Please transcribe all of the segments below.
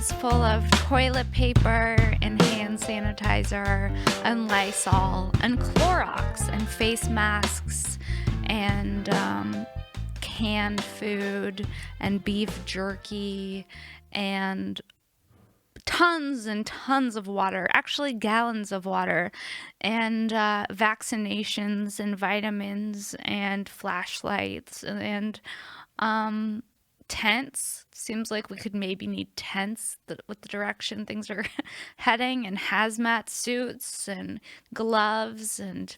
bags full of toilet paper and hand sanitizer and Lysol and Clorox and face masks and canned food and beef jerky and tons and tons of water, actually gallons of water, and vaccinations and vitamins and flashlights and tents. Seems like we could maybe need tents with the direction things are heading, and hazmat suits and gloves and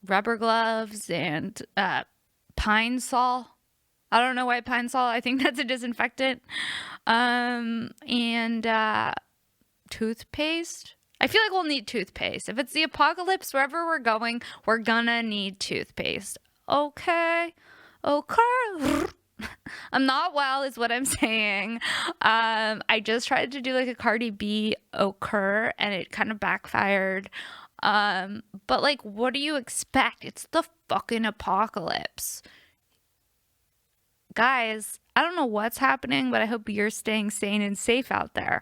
rubber gloves and Pine Sol. I don't know why Pine Sol. I think that's a disinfectant. And toothpaste. I feel like we'll need toothpaste. If it's the apocalypse, wherever we're going, we're gonna need toothpaste. Okay. I'm not well is what I'm saying. I just tried to do like a Cardi B occur and it kind of backfired. But like, what do you expect? It's the fucking apocalypse. Guys, I don't know what's happening, but I hope you're staying sane and safe out there.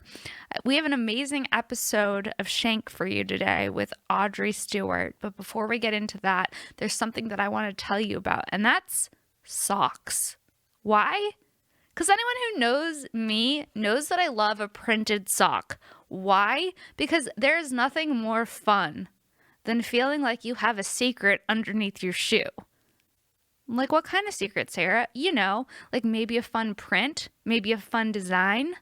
We have an amazing episode of Shank for you today with Audrey Stewart. But before we get into that, there's something that I want to tell you about, and that's socks. Why? Because anyone who knows me knows that I love a printed sock. Why? Because there is nothing more fun than feeling like you have a secret underneath your shoe. Like, what kind of secret, Sarah? You know, like maybe a fun print, maybe a fun design.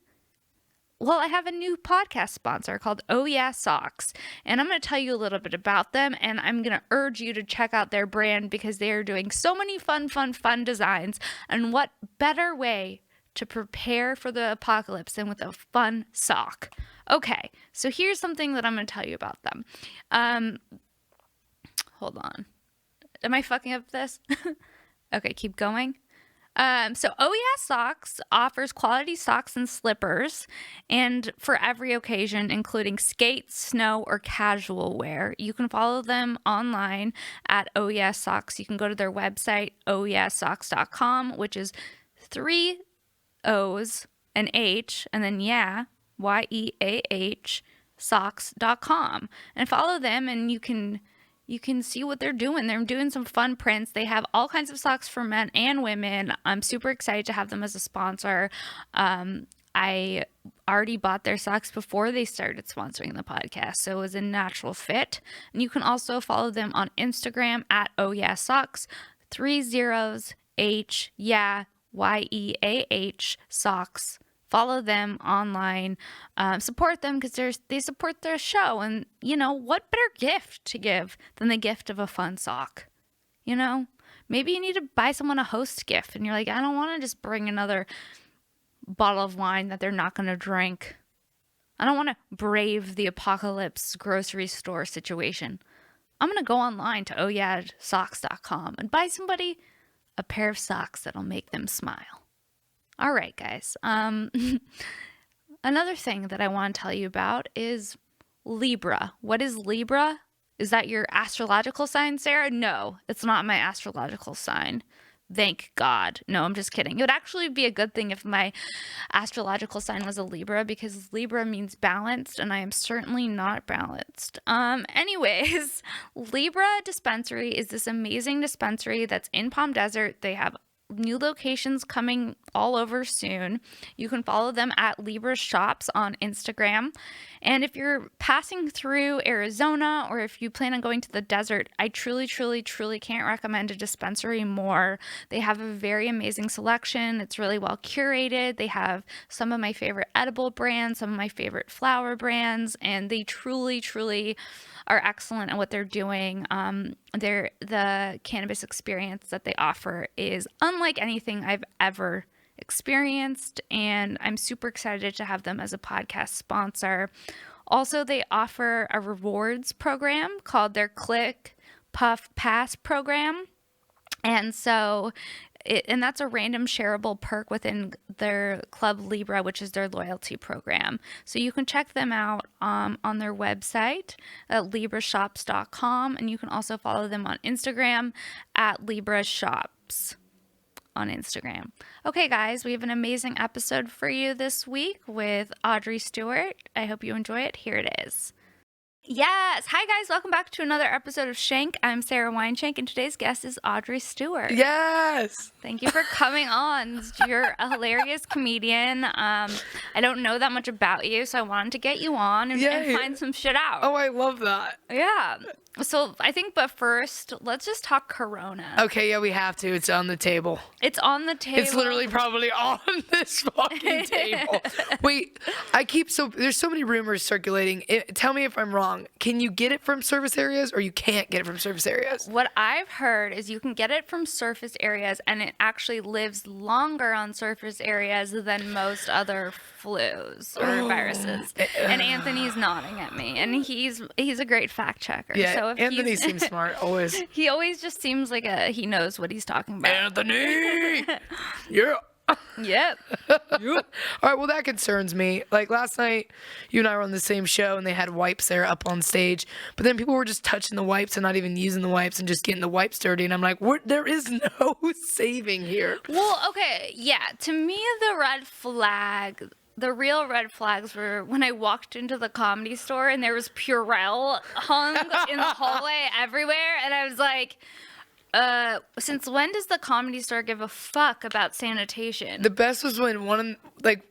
Well, I have a new podcast sponsor called Oh Yeah Socks, and I'm going to tell you a little bit about them, and I'm going to urge you to check out their brand because they are doing so many fun designs, and what better way to prepare for the apocalypse than with a fun sock. Okay, so here's something that I'm going to tell you about them. Hold on. Am I fucking up this? Okay, keep going. So Oh Yeah Socks offers quality socks and slippers, and for every occasion, including skates, snow, or casual wear. You can follow them online at Oh Yeah Socks. You can go to their website, ohyeahsocks.com, which is 3 O's, an H, and then yeah, YEAH, socks.com. And follow them, and you can see what they're doing. They're doing some fun prints. They have all kinds of socks for men and women. I'm super excited to have them as a sponsor. I already bought their socks before they started sponsoring the podcast, so it was a natural fit. And you can also follow them on Instagram at Oh Yeah Socks, 3 zeros, H, yeah, YEAH, socks. Follow them online, support them because they support their show. And, you know, what better gift to give than the gift of a fun sock? You know, maybe you need to buy someone a host gift and you're like, I don't want to just bring another bottle of wine that they're not going to drink. I don't want to brave the apocalypse grocery store situation. I'm going to go online to ohyeahsocks.com and buy somebody a pair of socks that'll make them smile. All right, guys. Another thing that I want to tell you about is Libra. What is Libra? Is that your astrological sign, Sarah? No, it's not my astrological sign. Thank God. No, I'm just kidding. It would actually be a good thing if my astrological sign was a Libra, because Libra means balanced, and I am certainly not balanced. Anyways, Libra Dispensary is this amazing dispensary that's in Palm Desert. They have new locations coming all over soon. You can follow them at Libra Shops on Instagram. And if you're passing through Arizona, or if you plan on going to the desert, I truly can't recommend a dispensary more. They have a very amazing selection. It's really well curated. They have some of my favorite edible brands, some of my favorite flower brands, and they truly are excellent at what they're doing. The cannabis experience that they offer is unlike anything I've ever experienced, and I'm super excited to have them as a podcast sponsor. Also, they offer a rewards program called their Click Puff Pass program. And so, that's a random shareable perk within their Club Libra, which is their loyalty program. So you can check them out on their website at librashops.com, and you can also follow them on Instagram at Libra Shops. on Instagram. Okay, guys, we have an amazing episode for you this week with Audrey Stewart. I hope you enjoy it. Here it is. Yes. Hi, guys. Welcome back to another episode of Shank. I'm Sara Weinshenk, and today's guest is Audrey Stewart. Yes. Thank you for coming on. You're a hilarious comedian. I don't know that much about you, so I wanted to get you on and find some shit out. Oh, I love that. Yeah. So I think, but first, let's just talk Corona. Okay, yeah, we have to. It's on the table. It's on the table. It's literally probably on this fucking table. Wait, there's so many rumors circulating. Tell me if I'm wrong. Can you get it from surface areas or you can't get it from surface areas? What I've heard is you can get it from surface areas, and it actually lives longer on surface areas than most other flus or viruses. And Anthony's nodding at me, and he's a great fact checker. Yeah, so if Anthony seems smart always. He always just seems like he knows what he's talking about. Anthony! Yeah. Yep. All right, well, that concerns me. Like last night, you and I were on the same show, and they had wipes there up on stage. But then people were just touching the wipes and not even using the wipes and just getting the wipes dirty. And I'm like, there is no saving here. Well, okay, yeah. To me, the real red flags were when I walked into the Comedy Store and there was Purell hung in the hallway everywhere. And I was like, since when does the Comedy Store give a fuck about sanitation? The best was when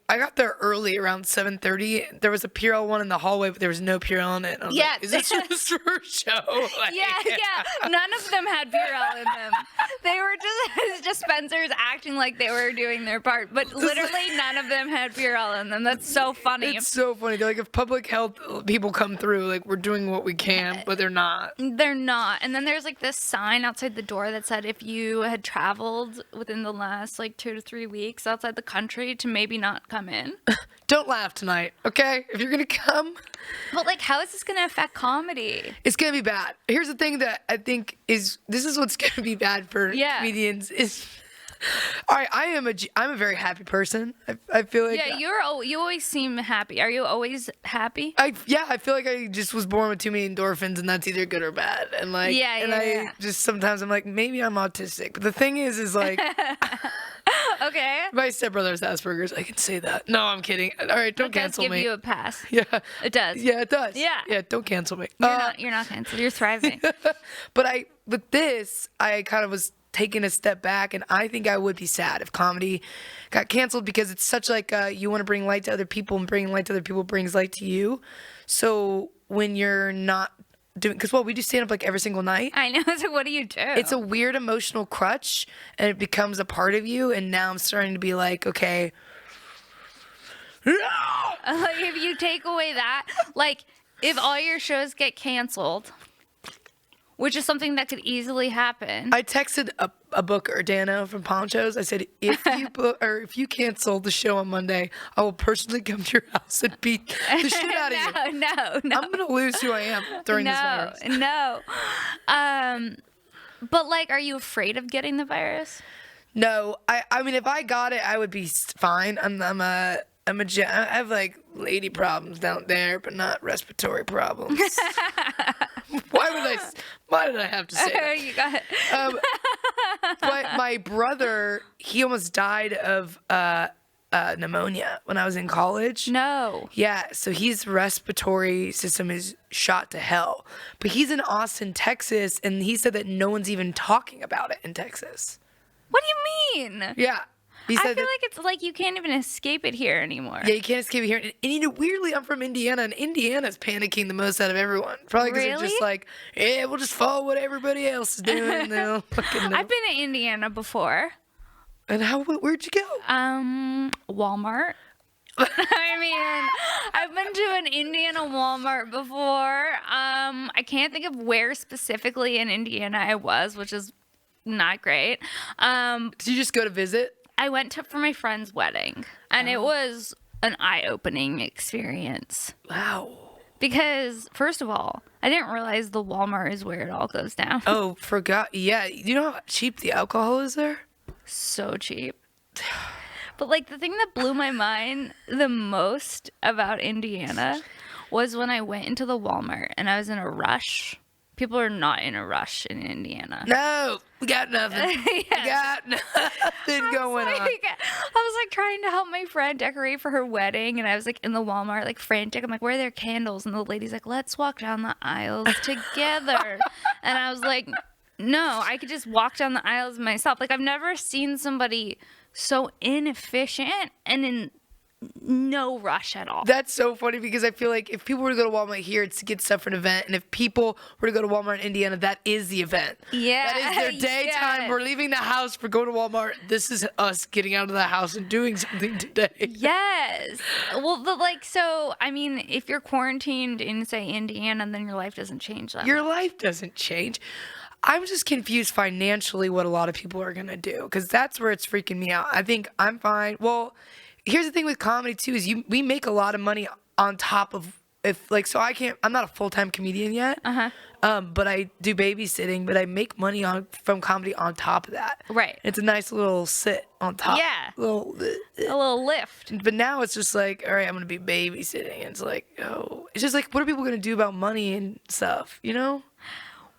I got there early around 7:30. There was a Purell one in the hallway, but there was no Purell in it. And I was like, is this just for show? Like, yeah. None of them had Purell in them. They were just dispensers acting like they were doing their part, but literally none of them had Purell in them. That's so funny. It's so funny. They're like, if public health people come through, like, we're doing what we can, but they're not. They're not. And then there's like this sign outside the door that said if you had traveled within the last like 2 to 3 weeks outside the country to maybe not come in. Don't laugh tonight, okay? If you're gonna come. But like, how is this gonna affect comedy? It's gonna be bad. Here's the thing that I think this is what's gonna be bad for comedians is. All right, I'm a very happy person. I feel like you always seem happy. Are you always happy? I feel like I just was born with too many endorphins, and that's either good or bad. And like, I just sometimes I'm like, maybe I'm autistic. But the thing is like, okay. My stepbrother has Asperger's. I can say that. No, I'm kidding. All right, don't cancel me. It does give you a pass. Yeah, it does. Yeah, it does. Yeah, don't cancel me. You're not canceled. You're thriving. But with this, I kind of was taking a step back, and I think I would be sad if comedy got canceled because it's such like you want to bring light to other people, and bringing light to other people brings light to you. So when you're not doing, because we do stand up like every single night. I know. So what do you do? It's a weird emotional crutch, and it becomes a part of you. And now I'm starting to be like, okay. Like if you take away that, like if all your shows get canceled, which is something that could easily happen. I texted a booker, Dano from Ponchos. I said, if you cancel the show on Monday, I will personally come to your house and beat the shit out of you. No. I'm gonna lose who I am during this virus. No. But like, are you afraid of getting the virus? No. I mean, if I got it, I would be fine. I have like lady problems down there, but not respiratory problems. Why did I have to say that? You got it. But my brother, he almost died of pneumonia when I was in college. No. Yeah, so his respiratory system is shot to hell. But he's in Austin, Texas, and he said that no one's even talking about it in Texas. What do you mean? Yeah. I feel like it's like you can't even escape it here anymore. Yeah, you can't escape it here. And weirdly, I'm from Indiana, and Indiana's panicking the most out of everyone. Probably because they're just like, yeah, we'll just follow what everybody else is doing. I've been to Indiana before. And where'd you go? Walmart. I mean, I've been to an Indiana Walmart before. I can't think of where specifically in Indiana I was, which is not great. Did you just go to visit? I went for my friend's wedding, and it was an eye-opening experience. Wow. Because, first of all, I didn't realize the Walmart is where it all goes down. Oh, forgot. Yeah. You know how cheap the alcohol is there? So cheap. But, like, the thing that blew my mind the most about Indiana was when I went into the Walmart, and I was in a rush. people are not in a rush in Indiana. No, we got nothing. Yes. We got nothing going on. I was like trying to help my friend decorate for her wedding, and I was like in the Walmart, like frantic. I'm like, where are their candles? And the lady's like, let's walk down the aisles together. And I was like, no, I could just walk down the aisles myself. Like, I've never seen somebody so inefficient and in no rush at all. That's so funny because I feel like if people were to go to Walmart here, it's to get stuff for an event. And if people were to go to Walmart in Indiana, that is the event. Yeah. That is their daytime. Yes. We're leaving the house. We're going to Walmart. This is us getting out of the house and doing something today. Yes. Well, but like, so, I mean, if you're quarantined in, say, Indiana, then your life doesn't change that Your much. life doesn't change. I'm just confused financially what a lot of people are going to do because that's where it's freaking me out. I think I'm fine. Well, here's the thing with comedy too is we make a lot of money on top of I'm not a full-time comedian yet. But I do babysitting, but I make money from comedy on top of that. Right. It's a nice little sit on top. Yeah. A little lift. But now it's just like, all right, I'm going to be babysitting. And it's like, oh, it's just like, what are people going to do about money and stuff, you know?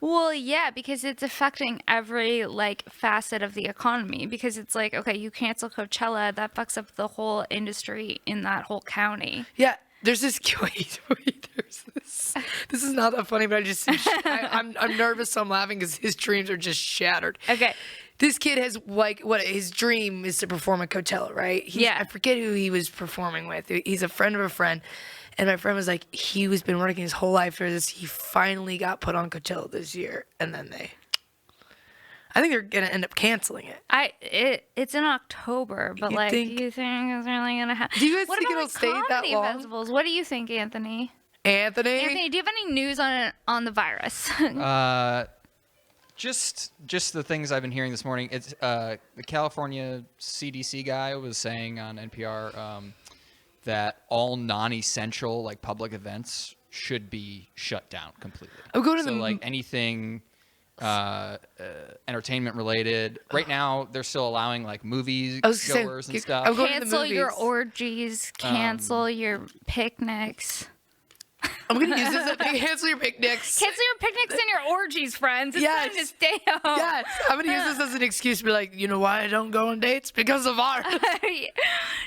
Well, yeah, because it's affecting every, like, facet of the economy. Because it's like, okay, you cancel Coachella, that fucks up the whole industry in that whole county. Yeah, there's this, there's this. This is not that funny, but I'm nervous, so I'm laughing because his dreams are just shattered. Okay. This kid has, like, his dream is to perform at Coachella, right? Yeah. I forget who he was performing with. He's a friend of a friend. And my friend was like, he was been working his whole life for this. He finally got put on Coachella this year. And then I think they're going to end up canceling it. It's in October, but, do you think it's really going to happen? Do you guys what think about, it'll stay that long? Festivals? What do you think, Anthony? Anthony, do you have any news on the virus? Just the things I've been hearing this morning. It's the California CDC guy was saying on NPR that all non-essential like public events should be shut down completely. I'm going to like anything entertainment related. Right now, they're still allowing like movies goers and stuff. I'm going to the Cancel movies. your orgies. Cancel your picnics. I'm going to use this. Cancel your picnics. Cancel your picnics and your orgies, friends. It's time to stay home. Yes. I'm going to use this as an excuse to be like, you know why I don't go on dates? Because of ours.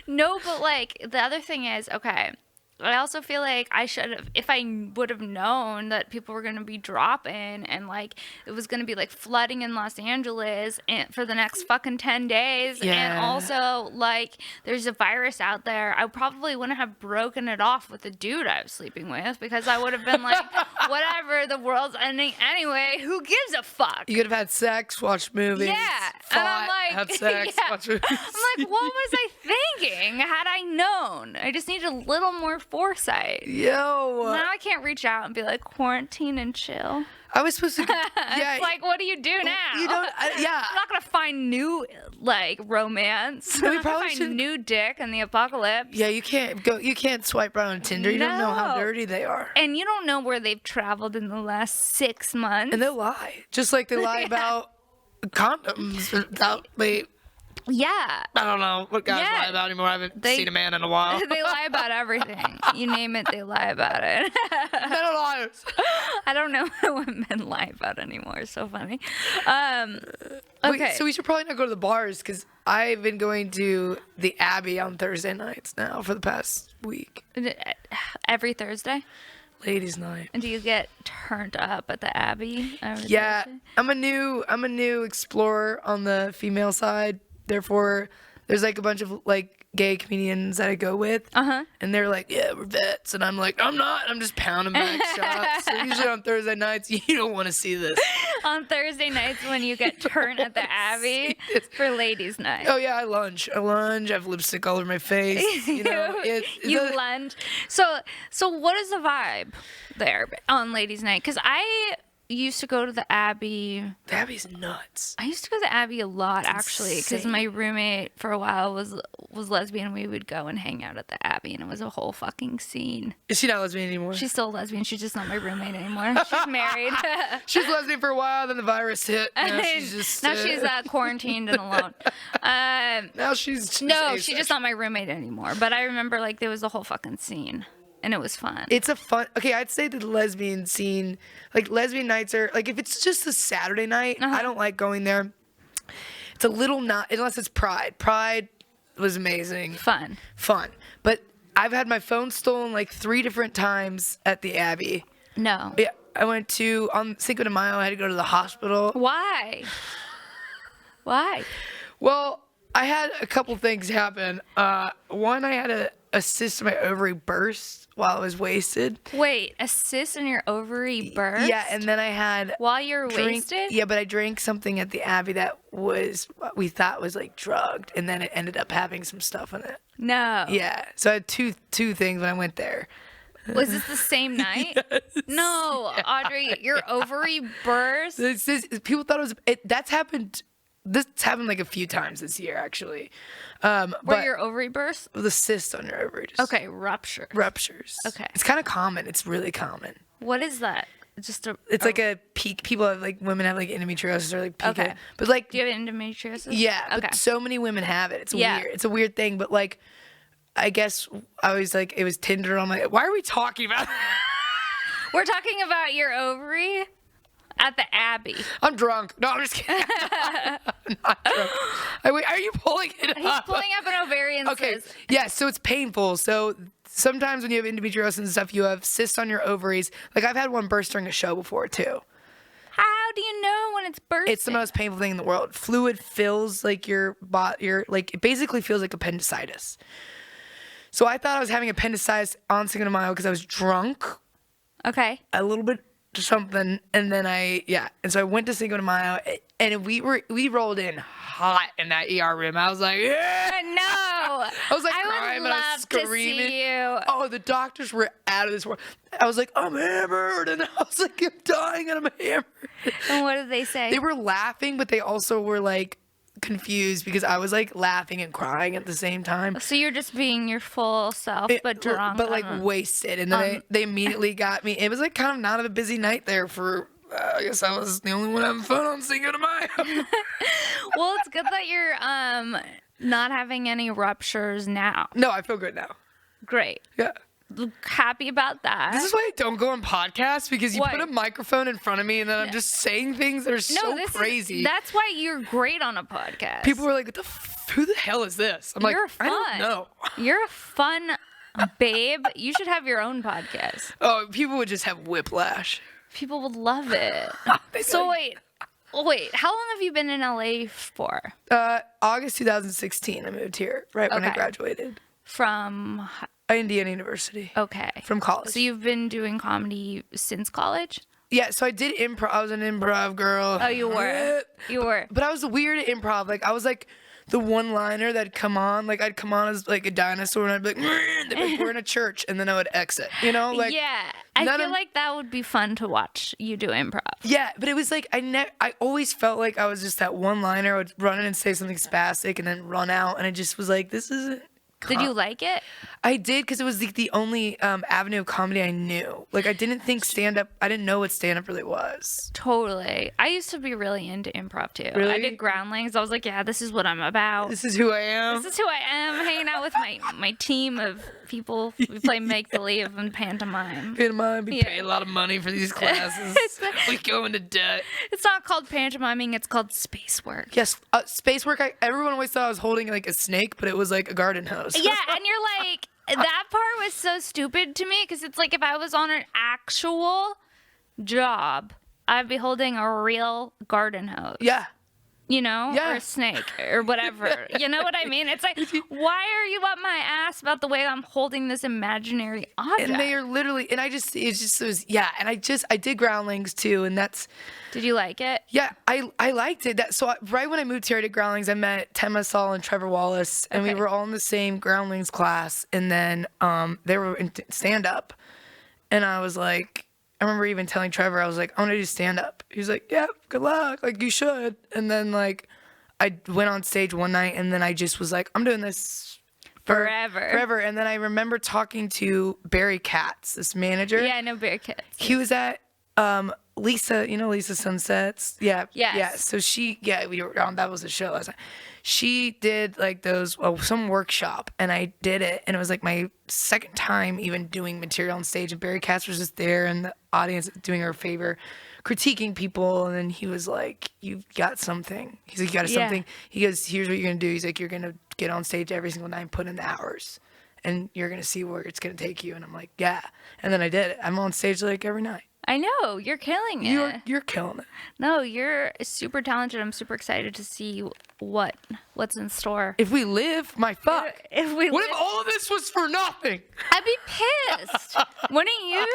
No, but like the other thing is, okay, I also feel like I should have, if I would have known that people were going to be dropping and like it was going to be like flooding in Los Angeles and for the next fucking 10 days. Yeah. And also like there's a virus out there. I probably wouldn't have broken it off with the dude I was sleeping with because I would have been like, whatever, the world's ending anyway. Who gives a fuck? You could have had sex, watched movies. Yeah. Fought, And I'm like, had sex, watched movies. I'm like, what was I thinking? Had I known? I just need a little more foresight. Yo. Now I can't reach out and be like, quarantine and chill. I was supposed to. Yeah. It's like, what do you do now? You don't. Yeah. I'm not gonna find new like romance. We I'm not gonna probably find should. new dick in the apocalypse. Yeah, you can't go. You can't swipe right on Tinder. You don't know how No. dirty they are. And you don't know where they've traveled in the last 6 months. And they'll lie, just like they lie about condoms. Yeah. I don't know what guys Yeah. lie about anymore. I haven't seen a man in a while. They lie about everything. You name it, they lie about it. Men are liars. I don't know what men lie about anymore. It's so funny. Okay. So we should probably not go to the bars because I've been going to the Abbey on Thursday nights now for the past week. Every Thursday? Ladies' night. And do you get turned up at the Abbey? Every Yeah, Thursday? I'm a new explorer on the female side. Therefore, there's like a bunch of like gay comedians that I go with, and they're like, "Yeah, we're vets," and I'm like, "I'm not. I'm just pounding back shots." So usually on Thursday nights, you don't want to see this. On Thursday nights when you get turned at the Abbey for ladies' night. Oh yeah, I lunge. I have lipstick all over my face. You know, You lunge. So what is the vibe there on ladies' night? Because I used to go to the Abbey. The Abbey's nuts. I used to go to the Abbey a lot, actually, because my roommate for a while was lesbian. We would go and hang out at the Abbey, and it was a whole fucking scene. Is she not lesbian anymore? She's still a lesbian. She's just not my roommate anymore. She's married. She was lesbian for a while, then the virus hit. Now she's just she's quarantined and alone. now she's No, she's asexual. just not my roommate anymore. But I remember like there was a whole fucking scene. and it was fun. It's a fun. Okay, I'd say the lesbian scene, like lesbian nights are like if it's just a Saturday night, I don't like going there. It's a little not unless it's Pride. Pride was amazing. Fun. But I've had my phone stolen like 3 different times at the Abbey. No. Yeah, I went to on Cinco de Mayo. I had to go to the hospital. Why? Well, I had a couple things happen. One, I had a cyst in my ovary burst while I was wasted. Wait, a cyst in your ovary burst? Yeah, and then I had while you're wasted? Yeah, but I drank something at the Abbey that was what we thought was like drugged, and then it ended up having some stuff in it. No. Yeah, so I had two things when I went there. Was this the same night? Yes. No, Audrey, your ovary burst. People thought that's happened. This happened like a few times this year, actually. Where but your ovary burst? the cyst on your ovary just Okay, rupture. ruptures. Okay. It's kind of common. It's really common. What is that? It's like a peak. People have like women have like endometriosis or like peak. Okay. But like, Do you have endometriosis? yeah. Okay. But so many women have it. It's Yeah. weird. It's a weird thing. But like, I guess I was like, it was Tinder. I'm like, why are we talking about that? We're talking about your ovary at the Abbey. I'm drunk. No, I'm just kidding. I'm not drunk. Wait, are you pulling it He's up? pulling up an ovarian Okay. cyst. Yeah, so it's painful. So sometimes when you have endometriosis and stuff, you have cysts on your ovaries. Like I've had one burst during a show before too. How do you know when it's bursting? It's the most painful thing in the world. Fluid fills like your like it basically feels like appendicitis. So I thought I was having appendicitis on Cinco de Mayo because I was drunk, Okay. a little bit something, and then and so I went to Cinco de Mayo, and we rolled in hot in that ER room. I was like, yeah. No. I was like crying, would but I love was screaming. to see you. Oh, the doctors were out of this world. I was like, I'm hammered, and I was like, I'm dying, and I'm hammered. And what did they say? They were laughing, but they also were like confused because I was like laughing and crying at the same time. So you're just being your full self, but drunk. But like wasted. And then they immediately got me. It was like kind of not a busy night there for, I guess I was the only one having fun on Cinco de Mayo. Well, it's good that you're not having any ruptures now. No, I feel good now. Great. Yeah. Happy about that. This is why I don't go on podcasts because you What? put a microphone in front of me and then I'm just saying things that are so crazy. That's why you're great on a podcast. People were like, who the hell is this? I'm You're like, fun. I don't know. You're a fun babe. You should have your own podcast. Oh, people would just have whiplash. People would love it. They'd be So like, wait, how long have you been in LA for? August 2016, I moved here right when I Okay. graduated. From Indiana University. okay. From college. So you've been doing comedy since college? Yeah, so I did improv. I was an improv girl. Oh, you were. You were. But I was weird at improv. Like, I was like the one-liner that'd come on. Like, I'd come on as like a dinosaur and I'd be like, they'd be like, we're in a church. And then I would exit, you know? Like, yeah. I none feel of- like that would be fun to watch you do improv. Yeah, but it was like, I always felt like I was just that one-liner. I would run in and say something spastic and then run out. And I just was like, this isn't. Did you like it? I did because it was the only avenue of comedy I knew. Like, I didn't think stand-up, I didn't know what stand-up really was. Totally. I used to be really into improv too. I Really? did groundlings. I was like, yeah, this is what I'm about. This is who I am. This is who I am, hanging out with my team of people. We play make-believe and pantomime. We Yeah. pay a lot of money for these classes. We go into debt. It's not called pantomiming, it's called space work. Yes, space work. Everyone always thought I was holding like a snake, but it was like a garden hose. Yeah, and you're like, that part was so stupid to me because it's like if I was on an actual job, I'd be holding a real garden hose. Yeah. You know, Yeah. or a snake or whatever. You know what I mean? It's like, why are you up my ass about the way I'm holding this imaginary object? And they are literally, and it was, yeah. And I did groundlings too, and that's, Did you like it? yeah, I liked it. Right when I moved here to groundlings, I met Tema Saul and Trevor Wallace, and we Okay. were all in the same groundlings class. And then they were in stand up, and I was like, I remember even telling Trevor, I was like, I want to do stand up. He was like, yeah, good luck. Like, you should. And then, like, I went on stage one night and then I just was like, I'm doing this forever. And then I remember talking to Barry Katz, this manager. Yeah, I know Bear Kids. He was at Lisa, Lisa Sunsets? Yeah. Yes. Yeah. So we were on, that was the show last night. She did like some workshop, and I did it, and it was like my second time even doing material on stage, and Barry Katz was just there in the audience doing her a favor, critiquing people, and then he was like, "You've got something." He's like, "You got something." He goes, "Here's what you're gonna do." He's like, "You're gonna get on stage every single night and put in the hours, and you're gonna see where it's gonna take you." And I'm like, "Yeah." And then I did it. I'm on stage like every night. I know, you're killing it. You're killing it. No, you're super talented. I'm super excited to see what's in store. If we live, my fuck. What if all of this was for nothing? I'd be pissed. Wouldn't you?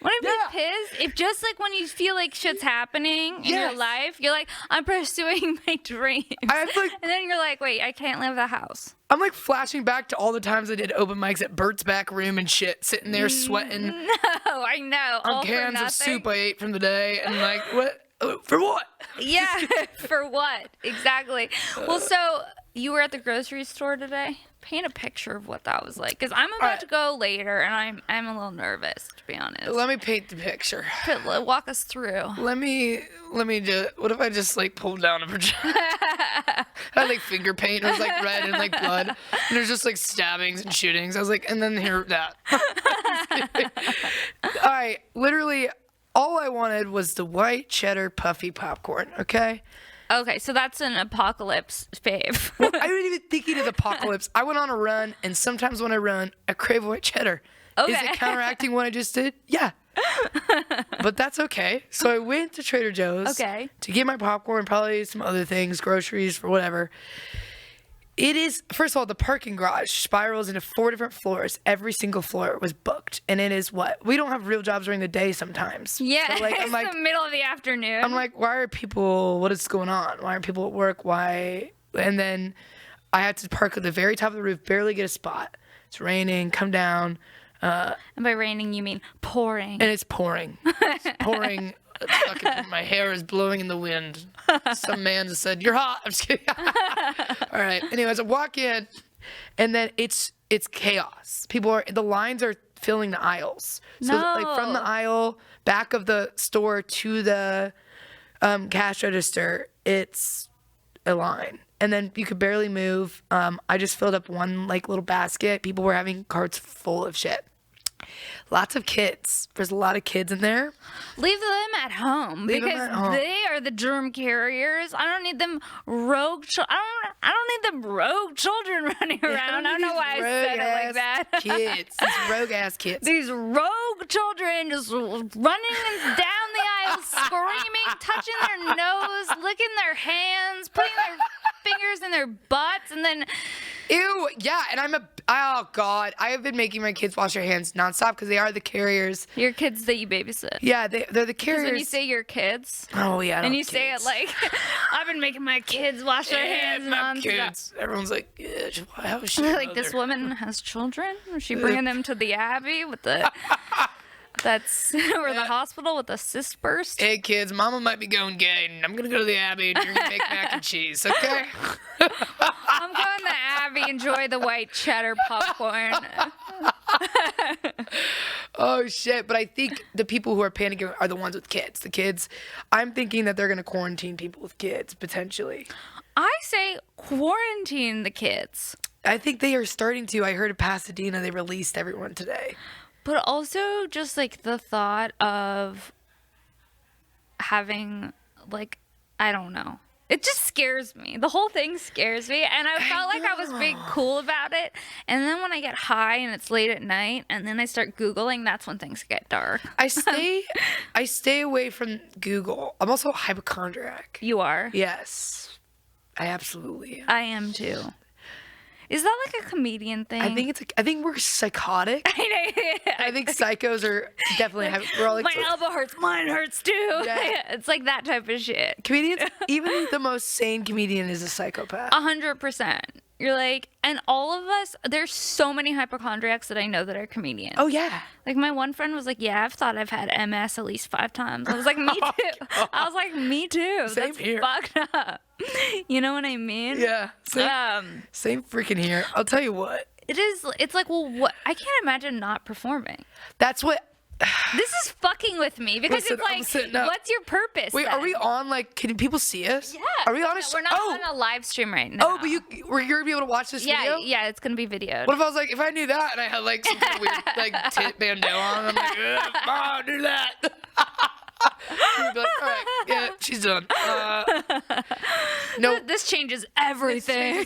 Wouldn't you be pissed? If just like when you feel like shit's happening in your life, you're like, I'm pursuing my dreams. And then you're like, wait, I can't leave the house. I'm like flashing back to all the times I did open mics at Bert's back room and shit, sitting there sweating. No, I know. On cans of soup I ate from the day, and like, what? For what? Yeah, for what? Exactly. Well, so you were at the grocery store today? Paint a picture of what that was like, because I'm about to go later, and I'm a little nervous, to be honest. Let me paint the picture. Walk us through. Let me just. What if I just like pulled down a vagina? I had like finger paint. It was like red and like blood, and there's just like stabbings and shootings. I was like, and then here that. Literally, all I wanted was the white cheddar puffy popcorn. Okay. Okay, so that's an apocalypse fave. Well, I wasn't even thinking of the apocalypse. I went on a run, and sometimes when I run, I crave white cheddar. Okay. Is it counteracting what I just did? Yeah. But that's okay. So I went to Trader Joe's to get my popcorn, probably some other things, groceries, for whatever. It is, first of all, the parking garage spirals into 4 different floors. Every single floor was booked. And it is what? We don't have real jobs during the day sometimes. Yeah, so it's the middle of the afternoon. I'm like, why are people, what is going on? Why are people at work? Why? And then I had to park at the very top of the roof, barely get a spot. It's raining, come down. And by raining, you mean pouring. And it's pouring. It's pouring. My hair is blowing in the wind. Some man just said, "You're hot." I'm just kidding. All right. Anyways, I walk in, and then it's chaos. The lines are filling the aisles. So like from the aisle back of the store to the cash register, it's a line. And then you could barely move. I just filled up one like little basket. People were having carts full of shit. Lots of kids. There's a lot of kids in there. Leave them at home because they are the germ carriers. I don't need them rogue. I don't need them rogue children running around. I don't know why I said it like that. Kids, these rogue ass kids. These rogue children just running down the aisle, screaming, touching their nose, licking their hands, putting their fingers in their butts, and then. Ew, yeah, and oh God, I have been making my kids wash their hands nonstop because they are the carriers. Your kids that you babysit. Yeah, they're the carriers. When you say your kids. Oh yeah, and you say it like, I've been making my kids wash their hands nonstop. Kids. Everyone's like, yeah, how is she? Like this woman has children. Is she bringing them to the Abbey with the? Or the hospital with a cyst burst. Hey kids, mama might be going gay, and I'm gonna go to the Abbey and you're gonna make mac and cheese, okay? I'm going to the Abbey, enjoy the white cheddar popcorn. Oh shit, but I think the people who are panicking are the ones with kids. The kids, I'm thinking that they're gonna quarantine people with kids, potentially. I say quarantine the kids. I think they are starting to. I heard in Pasadena they released everyone today. But also just like the thought of having like, I don't know. It just scares me. The whole thing scares me. And I felt like I was being cool about it. And then when I get high and it's late at night and then I start Googling, that's when things get dark. I stay away from Google. I'm also a hypochondriac. You are? Yes. I absolutely am. I am too. Is that like a comedian thing? I think we're psychotic. I think psychos are definitely we're all like, my elbow hurts, mine hurts too. Yeah. It's like that type of shit. Comedians, even the most sane comedian is a psychopath. 100%. You're like, and all of us, there's so many hypochondriacs that I know that are comedians. Oh, yeah. Like, my one friend was like, yeah, I've thought I've had MS at least 5 times. I was like, me too. I was like, me too. Same That's here. Fucked up. You know what I mean? Yeah. Same freaking here. I'll tell you what. It's like, well, what? I can't imagine not performing. That's what This is fucking with me because Listen, I'm it's sitting like, up. what's your purpose? Wait, then? are we on, like, can people see us? Yeah. Are we on We're not on a live stream right now. Oh, but you're going to be able to watch this video? Yeah, it's gonna be videoed. What if I was like, if I knew that and I had, like, some kind of weird, like, tit bandana on, I'm like, oh, do that. You'd be like, all right, yeah, she's done. No. This changes everything.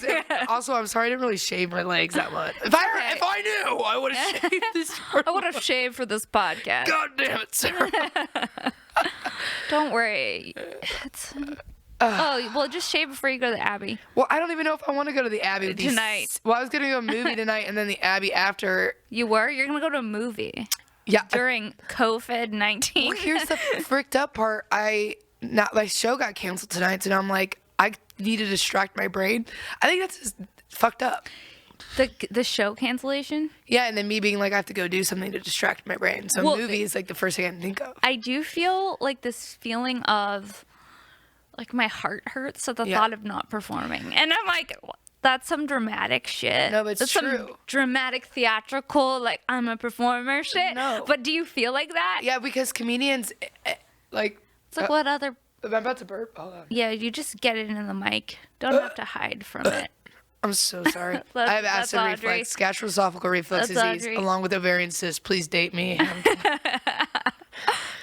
Also, I'm sorry I didn't really shave my legs that much. If I knew, I would have shaved this short. I would have shaved for this podcast. God damn it, Sarah. Don't worry. Well, just shave before you go to the Abbey. Well, I don't even know if I want to go to the Abbey with Tonight. Well, I was going to go to a movie tonight and then the Abbey after. You were? You're gonna go to a movie Yeah. during COVID-19. Well, here's the fricked up part. My show got canceled tonight, so now I'm like, I need to distract my brain. I think that's just fucked up. The show cancellation? Yeah, and then me being like, I have to go do something to distract my brain. So movie is like the first thing I can think of. I do feel like this feeling of like my heart hurts at the thought of not performing. And I'm like, that's some dramatic shit. No, but it's that's true. Some dramatic theatrical, like I'm a performer shit. No. But do you feel like that? Yeah, because comedians, like. It's like what other. I'm about to burp. Hold on. Yeah, you just get it in the mic. Don't have to hide from it. I'm so sorry. I have acid reflux, gastroesophageal reflux disease, Audrey. along with ovarian cyst. Please date me.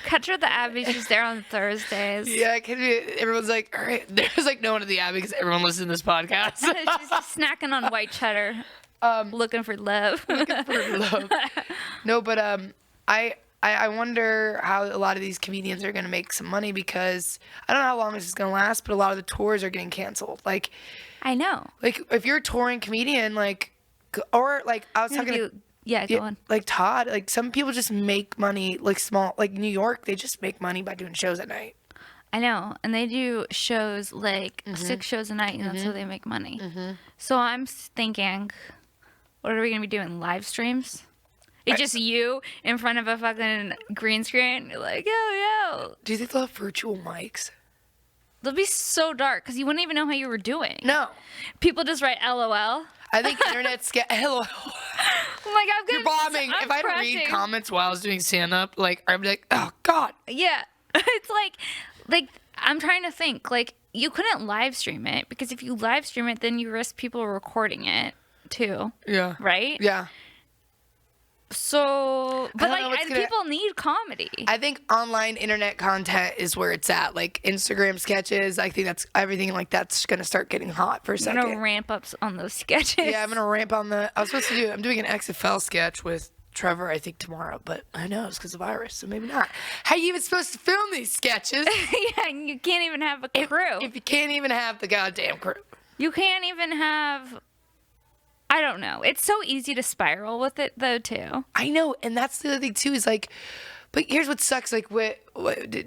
Catch her at the Abbey. She's there on Thursdays. Yeah, everyone's like, all right. There's like no one at the Abbey because everyone listens to this podcast. She's just snacking on white cheddar, looking for love. For love. No, but I wonder how a lot of these comedians are going to make some money because I don't know how long this is going to last, but a lot of the tours are getting canceled. Like, I know. Like, if you're a touring comedian, like, or like I was talking to. Go on. Like Todd, like some people just make money, like small, like New York, they just make money by doing shows at night. I know, and they do shows like 6 shows a night, and that's how they make money. So I'm thinking, what are we gonna be doing? Live streams? It's just you in front of a fucking green screen. You're like, yo. Do you think they'll have virtual mics? They'll be so dark because you wouldn't even know how you were doing. No. People just write LOL. I think internet's hello. Oh my god, You're bombing. If I had to read comments while I was doing stand up, like I'd be like, oh god. Yeah. It's like I'm trying to think. Like you couldn't live stream it because if you live stream it, then you risk people recording it too. Yeah. Right? Yeah. So, but like, people need comedy. I think online internet content is where it's at. Like Instagram sketches, I think that's everything like that's gonna start getting hot for a second. I'm gonna ramp up on those sketches. Yeah, I'm gonna ramp on I'm doing an XFL sketch with Trevor, I think tomorrow, but who knows because of virus, so maybe not. How are you even supposed to film these sketches? Yeah, you can't even have a crew. If you can't even have the goddamn crew. You can't even have. I don't know. It's so easy to spiral with it, though, too. I know, and that's the other thing, too, is like, but here's what sucks, like, what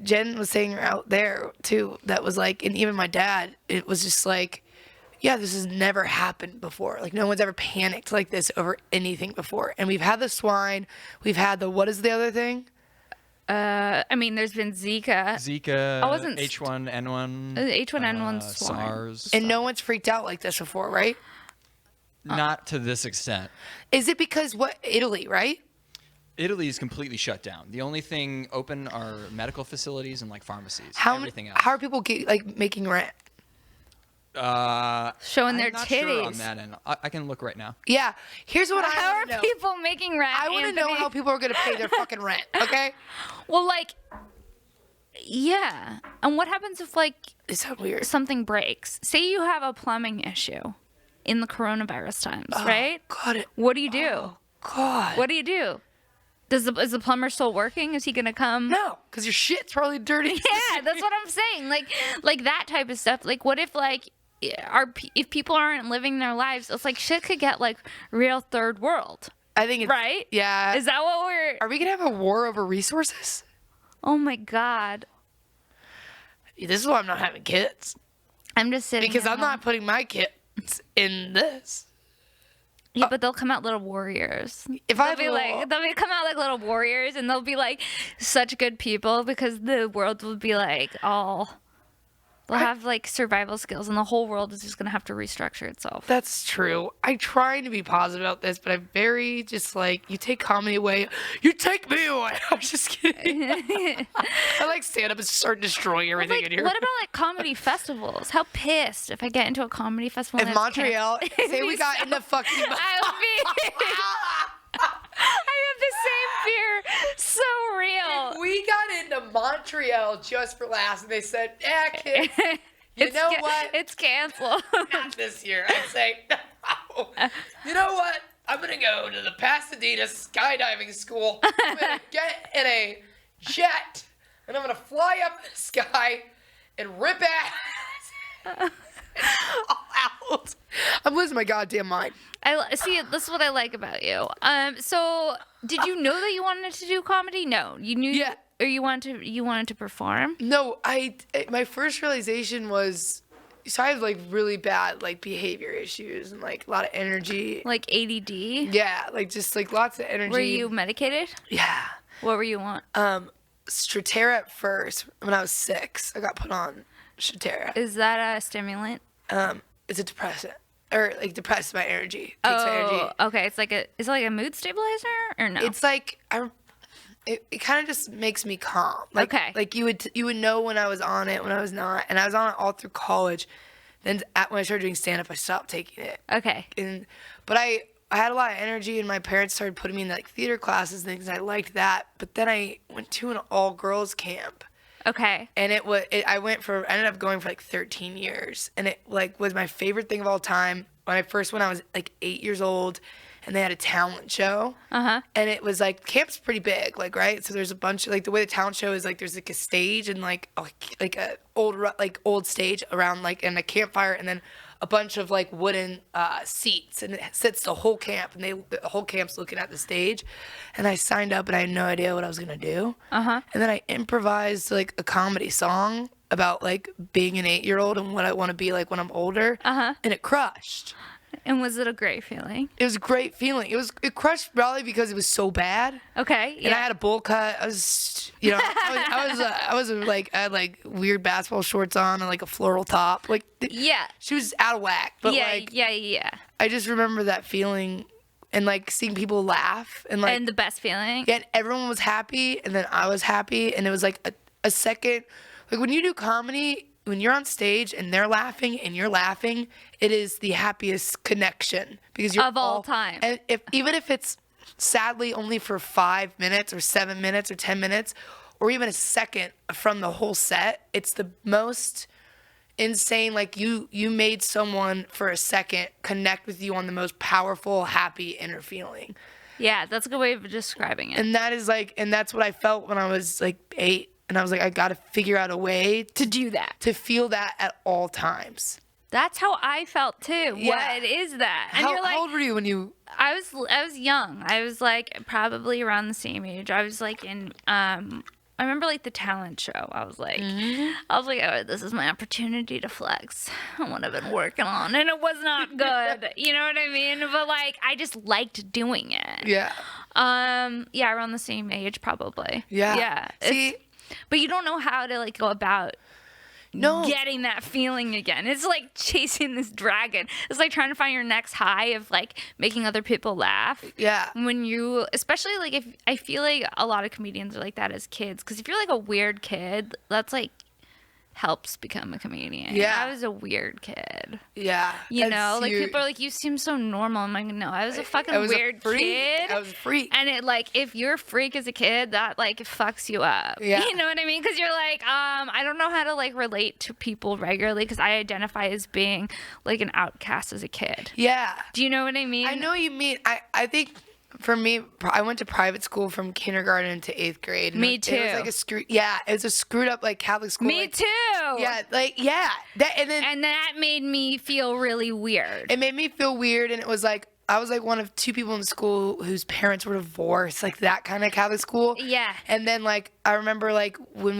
Jen was saying out there, too, that was like, and even my dad, it was just like, yeah, this has never happened before. Like, no one's ever panicked like this over anything before. And we've had the swine, we've had the, what is the other thing? I mean, there's been Zika. H1N1. H1N1 swine. SARS. And no one's freaked out like this before, right? Not to this extent. Is it because Italy, right? Italy is completely shut down. The only thing open are medical facilities and like pharmacies. Everything else. How are people making rent? Showing their I'm not titties. sure on that end. I can look right now. Yeah. Here's what How I are want to know. people making rent? I want to know how people are going to pay their fucking rent, okay? Well, like, yeah. And what happens if, like, Is that weird? something breaks? Say you have a plumbing issue in the coronavirus times, right? God. What do you do? Oh, God. What do you do? Is the plumber still working? Is he gonna come? No, because your shit's probably dirty. Yeah, that's what I'm saying. Like that type of stuff. Like, what if if people aren't living their lives? It's like shit could get like real third world. I think it's Right? Yeah. Is that what we're? Are we gonna have a war over resources? Oh my god. This is why I'm not having kids. I'm just sitting Because at I'm home. not putting my kids in this. Yeah, but they'll come out little warriors. If I They'll come out like little warriors, and they'll be like such good people because the world will be like all They'll have like survival skills, and the whole world is just gonna have to restructure itself. That's true. I try to be positive about this, but I'm very just like, you take comedy away, you take me away. I'm just kidding. I like stand up and start destroying everything in here. What about like comedy festivals? How pissed if I get into a comedy festival in Montreal, say we got into fucking. I would be. I have the same fear. So real. If we got into Montreal just for laughs, and they said, "Yeah, kids, you know what? It's canceled." Not this year." I'd say, "No. You know what? I'm gonna go to the Pasadena skydiving school. I'm gonna get in a jet, and I'm gonna fly up in the sky and rip ass." All out. I'm losing my goddamn mind. I see. This is what I like about you. So did you know that you wanted to do comedy? No, you knew. Yeah. Or you wanted to perform? No, my first realization was, so I have like really bad like behavior issues and like a lot of energy. Like ADD? Yeah, like just like lots of energy. Were you medicated? Yeah. What were you on? Strattera at first. When I was 6, I got put on Strattera. Is that a stimulant? It's a depressant. Or like depresses my energy. Takes my energy. Okay. Is it like a mood stabilizer or no? It's like it kind of just makes me calm. Like, okay. Like you would know when I was on it, when I was not, and I was on it all through college. Then when I started doing stand up, I stopped taking it. Okay. But I had a lot of energy, and my parents started putting me in like theater classes and things. And I liked that, but then I went to an all girls camp. Okay. And I ended up going for like 13 years, and it like was my favorite thing of all time. When I first went, I was like 8 years old, and they had a talent show. And it was like, camp's pretty big, like, right? So there's a bunch of like, the way the talent show is like, there's like a stage and like a old stage around like, and a campfire, and then a bunch of like wooden seats, and it sits the whole camp, and the whole camp's looking at the stage. And I signed up, and I had no idea what I was gonna do. And then I improvised like a comedy song about like being an 8-year-old and what I want to be like when I'm older. And it crushed. And was it a great feeling? It was a great feeling. It crushed probably because it was so bad. Okay. Yeah. And I had a bowl cut. I was, I had like weird basketball shorts on and like a floral top. Like, yeah. She was out of whack. But yeah. I just remember that feeling and like seeing people laugh and like. And the best feeling. Yeah, and everyone was happy, and then I was happy, and it was like a second. Like when you do comedy, when you're on stage and they're laughing and you're laughing, it is the happiest connection because you're of all time. And even if it's sadly only for 5 minutes or 7 minutes or 10 minutes or even a second from the whole set, it's the most insane. Like you made someone for a second connect with you on the most powerful, happy inner feeling. Yeah, that's a good way of describing it. And that is like, and that's what I felt when I was like 8. And I was like, I got to figure out a way to do that, to feel that at all times. That's how I felt too. Yeah. What is that? And how old were you when you? I was young. I was like probably around the same age. I was like in I remember like the talent show. I was like, oh, this is my opportunity to flex on what I've been working on, and it was not good. You know what I mean? But like, I just liked doing it. Yeah. Yeah, around the same age probably. Yeah. Yeah. See. But you don't know how to like go about getting that feeling again. It's like chasing this dragon. It's like trying to find your next high of like making other people laugh. Yeah. When you, especially like if I feel like a lot of comedians are like that as kids, because if you're like a weird kid, that's like helps become a comedian. Yeah. I was a weird kid. Yeah. You know, like people are like, you seem so normal. I'm like, no, I was a fucking weird kid. I was a freak. And it like, if you're a freak as a kid, that like fucks you up. Yeah. You know what I mean? Because you're like, I don't know how to like relate to people regularly because I identify as being like an outcast as a kid. Yeah. Do you know what I mean? I know what you mean. I think for me, I went to private school from kindergarten to 8th grade. Me too. It was like it was a screwed up like Catholic school. Me like, too. Yeah, and that made me feel really weird. It made me feel weird, and it was like I was like one of 2 people in school whose parents were divorced, like that kind of Catholic school. Yeah. And then like I remember like when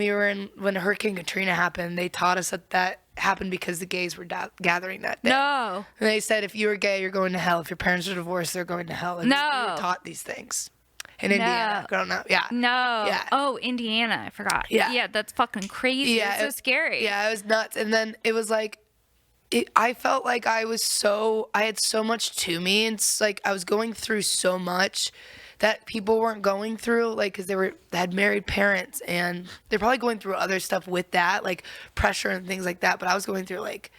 Hurricane Katrina happened, they taught us that happened because the gays were gathering that day. No. And they said if you were gay, you're going to hell. If your parents are divorced, they're going to hell. And no. we were taught these things. in Indiana. Growing up, yeah. No. Yeah. Oh, Indiana. I forgot. Yeah. Yeah, that's fucking crazy. Yeah, It's so scary. Yeah, it was nuts. And then it was like, I felt like I had so much to me. And it's like I was going through so much that people weren't going through, like, because they had married parents and they're probably going through other stuff with that, like pressure and things like that. But I was going through like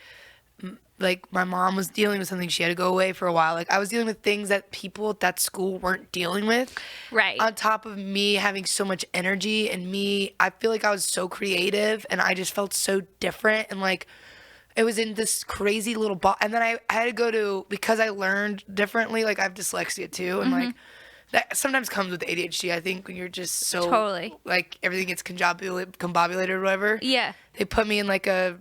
my mom was dealing with something. She had to go away for a while. Like I was dealing with things that people at that school weren't dealing with. Right. On top of me having so much energy and I feel like I was so creative and I just felt so different. And like, it was in this crazy little box. And then I had to go to, because I learned differently, like I have dyslexia too. And like, that sometimes comes with ADHD, I think, when you're just so, Totally. like everything gets combobulated or whatever. Yeah. They put me in like a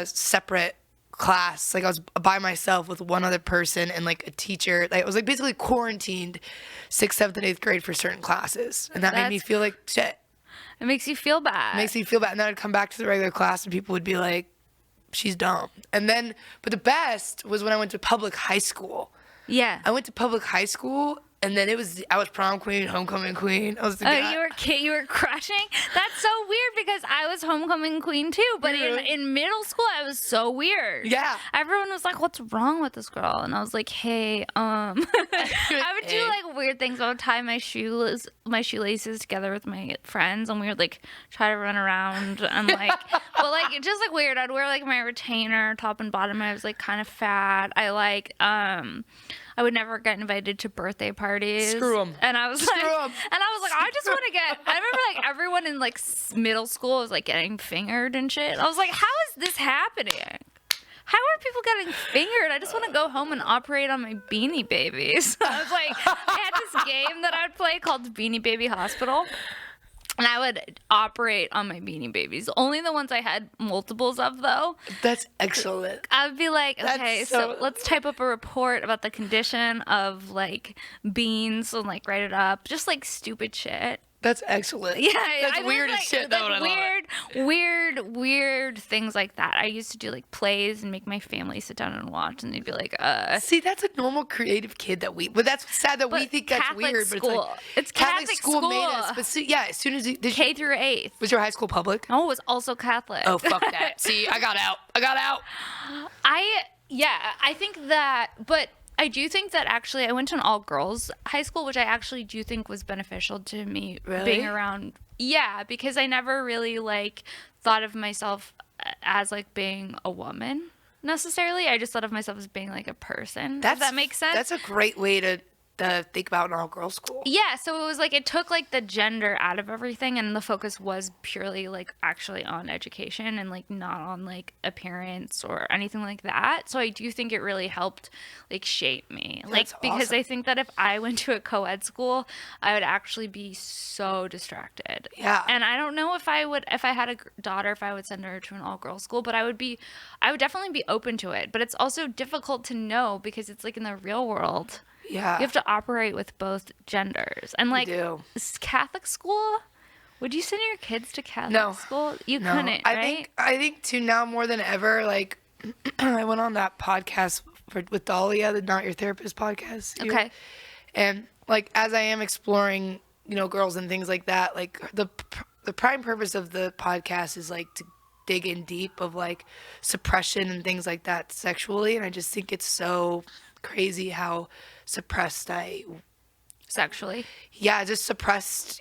separate class. Like I was by myself with one other person and like a teacher. Like I was like basically quarantined 6th, 7th, and 8th grade for certain classes. And that made me feel like shit. It makes you feel bad. It makes me feel bad. And then I'd come back to the regular class and people would be like, she's dumb. And then, but the best was when I went to public high school. Yeah. I went to public high school, and then I was prom queen, homecoming queen. I was the guy. You were crushing? That's so weird because I was homecoming queen too, but in middle school I was so weird. Yeah. Everyone was like, "What's wrong with this girl?" And I was like, "Hey, I would do like weird things. I would tie my shoelaces together with my friends, and we would like try to run around and like, but like just like weird. I'd wear like my retainer top and bottom. I was like kind of fat. I would never get invited to birthday parties. Screw 'em. And I was like, I just want to get. I remember like everyone in like middle school was like getting fingered and shit. I was like, how is this happening? How are people getting fingered? I just want to go home and operate on my Beanie Babies. I was like, I had this game that I'd play called Beanie Baby Hospital. And I would operate on my Beanie Babies. Only the ones I had multiples of, though. That's excellent. I would be like, okay, That's so so- let's type up a report about the condition of, like, beans and, like, write it up. Just, like, stupid shit. That's excellent. Yeah. That's I weird was, as shit, though. like, And I love it. weird things like that. I used to do, like, plays and make my family sit down and watch. And they'd be like, See, that's a normal creative kid but that's sad that we But think that's Catholic weird. school. But it's like, It's Catholic school. made us. But see, yeah, as soon as K through 8th. was your high school public? Oh, it was also Catholic. Oh, fuck that. See, I got out. I think that, but I do think that actually I went to an all-girls high school, which I actually do think was beneficial to me being around. Yeah, because I never really, like, thought of myself as, like, being a woman necessarily. I just thought of myself as being, like, a person. Does that make sense? That's a great way to think about an all-girls school. Yeah, so it was like it took like the gender out of everything, and the focus was purely like actually on education and like not on like appearance or anything like that. So I do think it really helped like shape me. Like That's because awesome. I think that if I went to a co-ed school, I would actually be so distracted. Yeah. And I don't know if I had a daughter, if I would send her to an all-girls school, but I would definitely be open to it. But it's also difficult to know because it's like in the real world. Yeah. You have to operate with both genders. And like do. Catholic school, would you send your kids to Catholic No. school? You No, couldn't, right? I think too now more than ever, like I went on that podcast with Dahlia, the Not Your Therapist podcast. Okay. And like as I am exploring, girls and things like that, like the prime purpose of the podcast is like to dig in deep of like suppression and things like that sexually, and I just think it's so crazy how suppressed Sexually. just suppressed,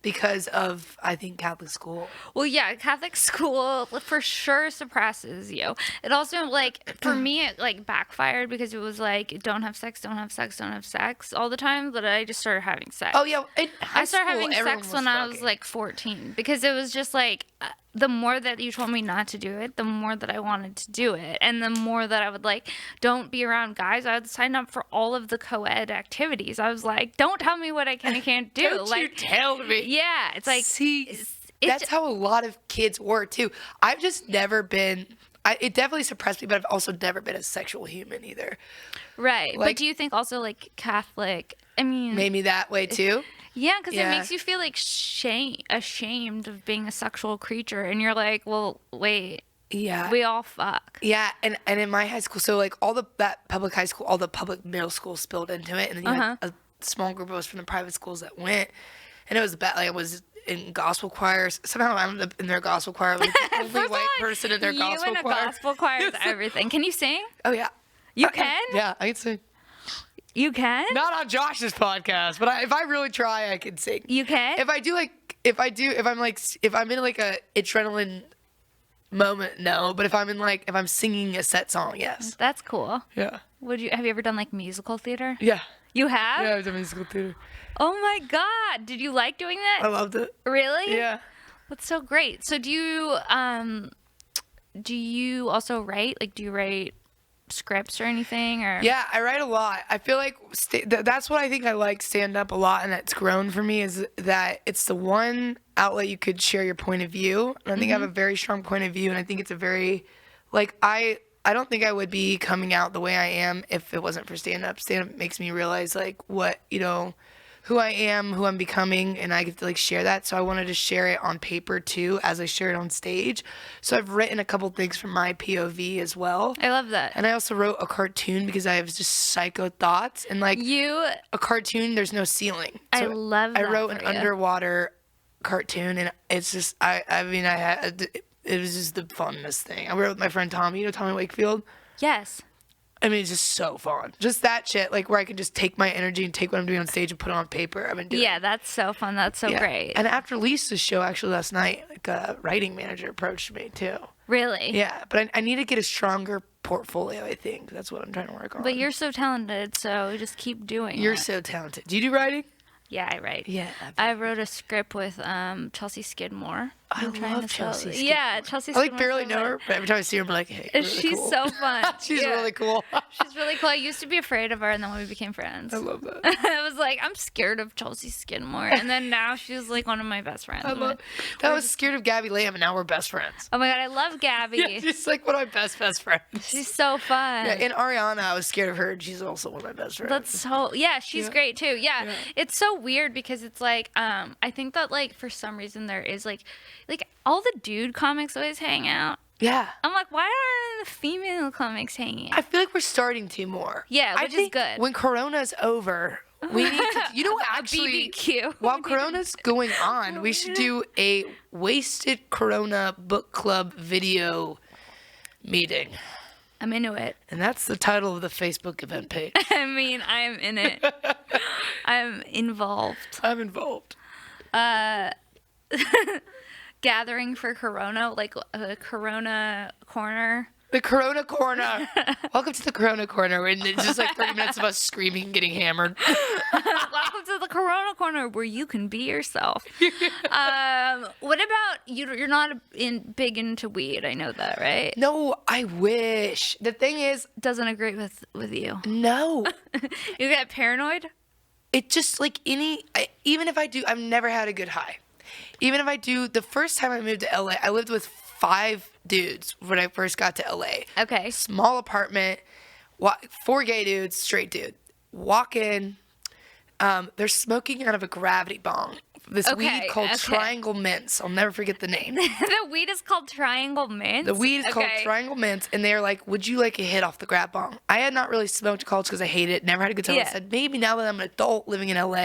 because of, I think, Catholic school. Well, yeah, Catholic school for sure suppresses you. It also, like, for me, it, like, backfired because it was, like, don't have sex all the time, but I just started having sex. Oh, yeah. I started having sex when I was, like, 14 because it was just, like, the more that you told me not to do it, the more that I wanted to do it. And the more that I would, like, don't be around guys, I would sign up for all of the co-ed activities. I was like, don't tell me what I can and can't do. Don't like, you tell me. Yeah, it's like... See, that's how a lot of kids were, too. I've just never been... it definitely suppressed me, but I've also never been a sexual human either. Right. Like, but do you think also, like, Catholic... I mean... Made me that way, too? Yeah, because it makes you feel, like, ashamed of being a sexual creature. And you're like, well, wait... Yeah. We all fuck. Yeah, and in my high school, so, like, that public high school, all the public middle school spilled into it, and then you had small group of us from the private schools that went, and it was bad. Like I was in gospel choirs. Somehow I ended up in their gospel choir, like the only white person in their gospel choir. You in a gospel choir is everything. Can you sing? Oh yeah. You can? Yeah, I can sing. You can? Not on Josh's podcast, but if I really try, I can sing. You can? If I'm in like a adrenaline moment, no. But if I'm singing a set song, yes. That's cool. Yeah. Have you ever done like musical theater? Yeah. You have? Yeah, I've done musical theater. Oh my God. Did you like doing that? I loved it. Really? Yeah. That's so great. So do you also write? Like, do you write scripts or anything? Or Yeah, I write a lot. I feel like that's what I think I like stand up a lot, and that's grown for me, is that it's the one outlet you could share your point of view. And I think I have a very strong point of view, and I think it's a very, like, I don't think I would be coming out the way I am if it wasn't for stand up. Stand up makes me realize like what, who I am, who I'm becoming, and I get to like share that. So I wanted to share it on paper too, as I share it on stage. So I've written a couple things from my POV as well. I love that. And I also wrote a cartoon because I have just psycho thoughts, and like a cartoon, there's no ceiling. I So love that. I wrote an underwater cartoon, and it's just it was just the funnest thing. I wrote with my friend Tommy. You know Tommy Wakefield? Yes. I mean, it's just so fun. Just that shit, like where I can just take my energy and take what I'm doing on stage and put it on paper. I've been doing. Yeah, that's so fun. That's so great. And after Lisa's show, actually last night, like a writing manager approached me too. Really? Yeah, but I need to get a stronger portfolio. I think that's what I'm trying to work on. But you're so talented, so just keep doing You're it. so talented. Do you do writing? Yeah, I write. Yeah. I wrote a script with Chelsea Skidmore. I love Chelsea Skidmore. Yeah, Chelsea I Skidmore. like barely know her, but every time I see her, I'm like, hey, really She's cool. so fun. She's really cool. She's really cool. I used to be afraid of her, and then we became friends. I love that. I was like, I'm scared of Chelsea Skidmore, and then now she's like one of my best friends. I was scared of Gabby Lamb, and now we're best friends. Oh my God, I love Gabby. Yeah, she's like one of my best friends. She's so fun. Yeah, and Ariana, I was scared of her, and she's also one of my best friends. That's so, she's great too. Yeah. It's so weird because it's like, I think that like for some reason there is like all the dude comics always hang out. Yeah. I'm like, why aren't the female comics hanging out? I feel like we're starting to more. Yeah, which is good. When Corona's over, we need to, actually, BBQ. While Corona's going on, we should do a Wasted Corona book club video meeting. I'm into it. And that's the title of the Facebook event page. I mean, I'm in it. I'm involved. I'm involved. Gathering for Corona, like a Corona corner. The Corona Corner. Welcome to the Corona Corner. And it's just like 30 minutes of us screaming and getting hammered. Welcome to the Corona Corner where you can be yourself. What about you? You're not big into weed. I know that, right? No, I wish. The thing is, Doesn't agree with you. no. You get paranoid? It just like even if I do, I've never had a good high. Even if I do, the first time I moved to LA, I lived with 5 dudes when I first got to LA. Okay. Small apartment, 4 gay dudes, straight dude. Walk in, they're smoking out of a gravity bong. This weed called Triangle Mints. I'll never forget the name. The weed is called Triangle Mints? The weed is called Triangle Mints, and they're like, would you like a hit off the grab bong? I had not really smoked college because I hated it, never had a good time. Yeah. I said, maybe now that I'm an adult living in LA,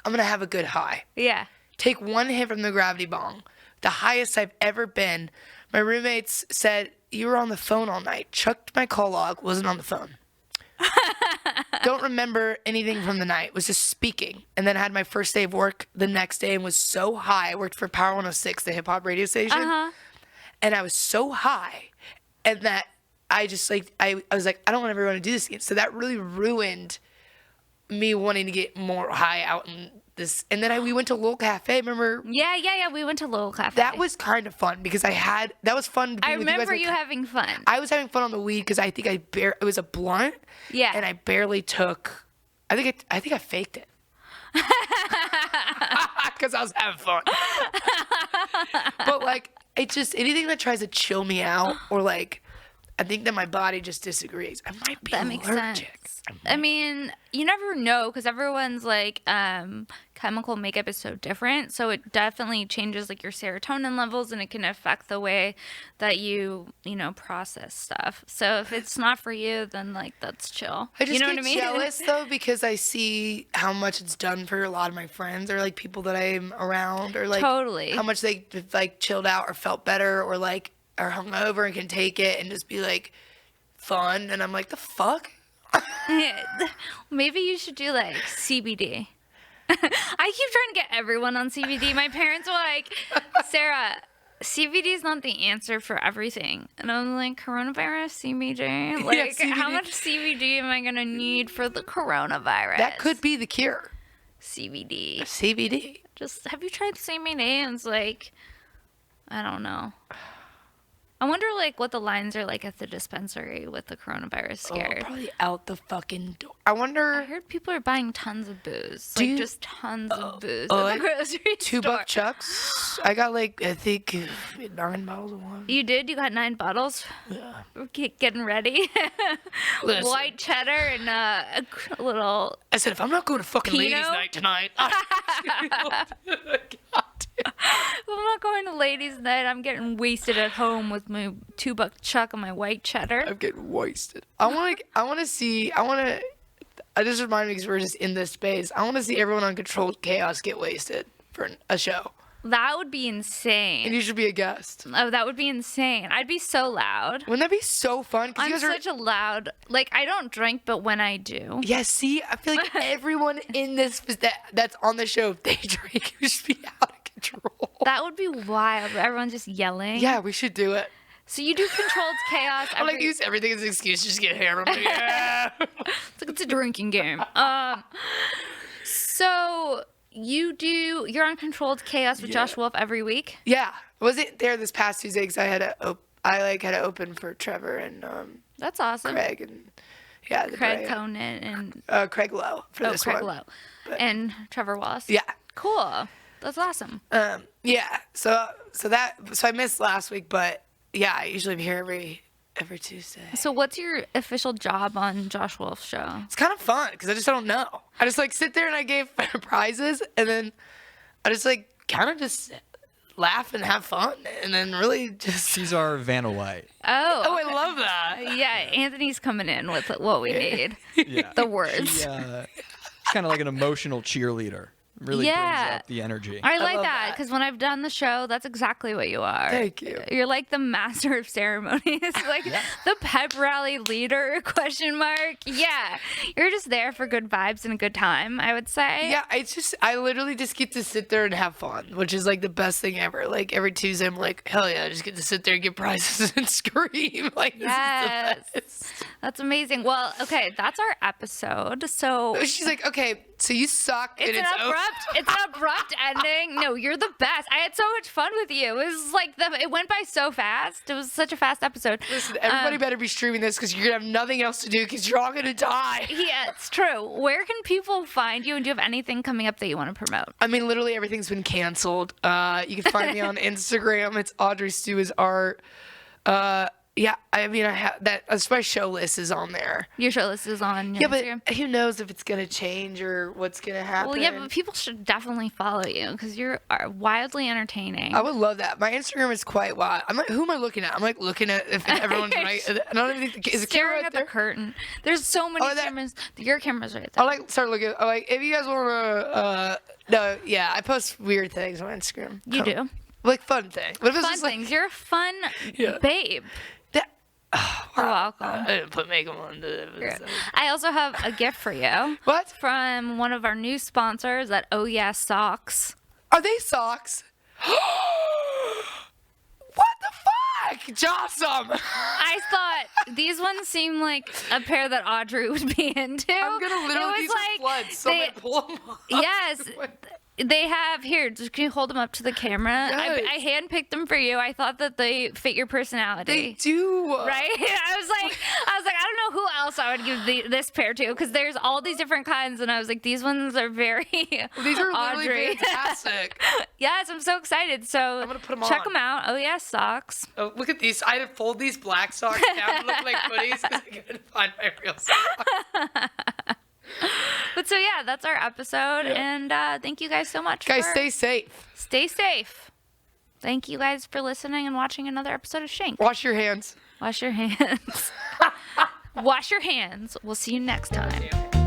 I'm going to have a good high. Yeah. Take one hit from the gravity bong. The highest I've ever been. My roommates said, you were on the phone all night. Chucked my call log, wasn't on the phone. Don't remember anything from the night. Was just speaking. And then I had my first day of work the next day and was so high. I worked for Power 106, the hip hop radio station. And I was so high. And that I just like, I was like, I don't ever want to do this again. So that really ruined me wanting to get more high out in this. And then we went to Lowell Cafe, remember? Yeah. We went to Lowell Cafe. That was kind of fun because that was fun to be I with you guys. remember you having fun. I was having fun on the weed because I think it was a blunt. Yeah. And I barely took, I think I faked it. Because I was having fun. But like, it just, anything that tries to chill me out or like, I think that my body just disagrees. I might be allergic. That makes sense. I mean, you never know because everyone's like chemical makeup is so different. So it definitely changes like your serotonin levels and it can affect the way that you process stuff. So if it's not for you, then like that's chill. I just you know get what I mean? jealous though because I see how much it's done for a lot of my friends or like people that I'm around or like Totally. how much they like chilled out or felt better or like are hungover and can take it and just be like fun. And I'm like, the fuck? Maybe you should do like CBD. I keep trying to get everyone on CBD. My parents were like, Sarah, CBD is not the answer for everything. And I'm like, coronavirus, CBD? Like, CBD. How much CBD am I going to need for the coronavirus? That could be the cure. CBD. CBD. Just, have you tried CBD? And it's like, I don't know. I wonder, like, what the lines are like at the dispensary with the coronavirus scare. Probably out the fucking door. I I wonder. heard people are buying tons of booze. Do Like, you- just tons of booze like, at the grocery $2 store. chucks. I got like I think 9 bottles of wine. You did? You got 9 bottles? Yeah. Getting ready. Listen. White cheddar and a little... I said if I'm not going to fucking ladies' Pinot? night tonight. I'm not going to ladies' night. I'm getting wasted at home with my $2 chuck and my white cheddar. I'm getting wasted. I want to see. I just remind me because we're just in this space. I want to see everyone on Controlled Chaos get wasted for a show. That would be And insane. you should be a guest. Oh, that would be insane. I'd be so loud. Wouldn't that be so fun? Because I'm you guys are. such a loud... Like, I don't drink, but when I do... Yeah, see, I feel like everyone in this that's on the show, if they drink, it should be out of control. That would be wild. Everyone's just yelling. Yeah, we should do it. So you do Controlled Chaos. I like to use everything as an excuse to just get hammered. Yeah. It's a drinking game. So you're on Controlled Chaos with Josh Wolf every week? Yeah. I wasn't there this past Tuesday because I had to open for Trevor and That's awesome. Craig and the Craig Brea. Conan and Craig Lowe for this Craig one. Lowe and Trevor Wallace. Yeah. Cool. That's awesome. Yeah. So I missed last week, but yeah, I usually am here every Tuesday. So what's your official job on Josh Wolf's show? It's kind of fun because I just don't know. I just like sit there and I gave prizes and then I just like kind of just laugh and have fun and then really just. She's our Vanna White. Oh, Oh, I love that. yeah. Anthony's coming in with what we need. Yeah. The words. She's kind of like an emotional cheerleader. Really brings Yeah. up the energy. I like love that that. because when I've done the show, that's exactly what you are. Thank you. You're like the master of ceremonies, like the pep rally leader ? Yeah, you're just there for good vibes and a good time. I would say. Yeah, I literally just get to sit there and have fun, which is like the best thing ever. Like every Tuesday, I'm like, hell yeah, I just get to sit there and get prizes and scream. Like, this Yes. is the best. That's amazing. Well, okay, that's our episode. So She's like, okay, so you suck and it's an abrupt ending. No, you're the best. I had so much fun with you. It was like it went by so fast. It was such a fast episode. Listen, everybody better be streaming this because you're going to have nothing else to do because you're all going to die. Yeah, it's true. Where can people find you? And do you have anything coming up that you want to promote? I mean, literally everything's been canceled. You can find me on Instagram. It's Audrey Stewart art. Yeah, I mean, I have that. That's my show list is on there. Your show list is on your Yeah, Instagram. but who knows if it's gonna change or what's gonna happen? Well, yeah, but people should definitely follow you because you're wildly entertaining. I would love that. My Instagram is quite wild. I'm like, who am I looking at? I'm like looking at if everyone's right. I don't even think is the camera Staring right at there? the curtain. There's so many Oh, that- cameras. Your camera's right there. I like start looking. I like if you guys want to. No, yeah, I post weird things on Instagram. You do. Like fun things. What if it's Fun just like things. You're a fun Yeah. babe. that? You're welcome. I didn't put makeup on the episode. I also have a gift for you What? from one of our new sponsors at Oh Yeah Socks. Are they socks? What the fuck? Awesome. I thought these ones seemed like a pair that Audrey would be into. I'm gonna literally It these was are floods. So I'm they- gonna pull them off. Yes. They have here. Can you hold them up to the camera? Yes. I handpicked them for you. I thought that they fit your personality. They do. Right? I was like, I don't know who else else I would give this pair to, because there's all these different kinds, and I was like, these ones are very These are literally Audrey. fantastic. Yes, I'm so excited. So I'm gonna put 'em check on. them out. Oh yeah, socks. Oh, look at these. I had to fold these black socks down to look like hoodies because I couldn't find my real socks. But so yeah, that's our episode, and thank you guys so much. Guys, for- stay safe. Stay safe. Thank you guys for listening and watching another episode of Shank. Wash your hands. Wash your hands. Wash your hands. We'll see you next time.